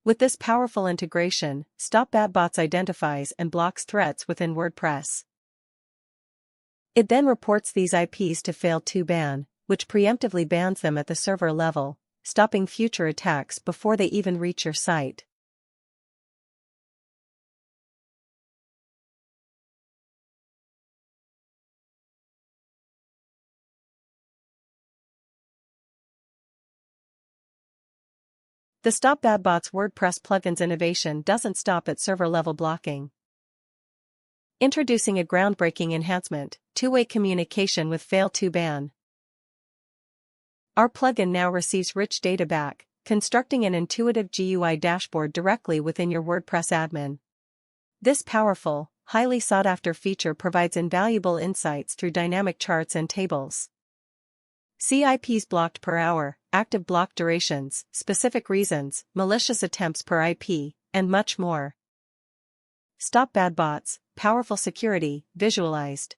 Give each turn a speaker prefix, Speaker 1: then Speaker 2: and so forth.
Speaker 1: With this powerful integration, StopBadBots identifies and blocks threats within WordPress. It then reports these IPs to Fail2Ban, which preemptively bans them at the server level, stopping future attacks before they even reach your site. The StopBadBots WordPress plugin's innovation doesn't stop at server-level blocking. Introducing a groundbreaking enhancement, two-way communication with Fail2Ban. Our plugin now receives rich data back, constructing an intuitive GUI dashboard directly within your WordPress admin. This powerful, highly sought-after feature provides invaluable insights through dynamic charts and tables. See IPs blocked per hour, active block durations, specific reasons, malicious attempts per IP, and much more. StopBadBots, powerful security, visualized.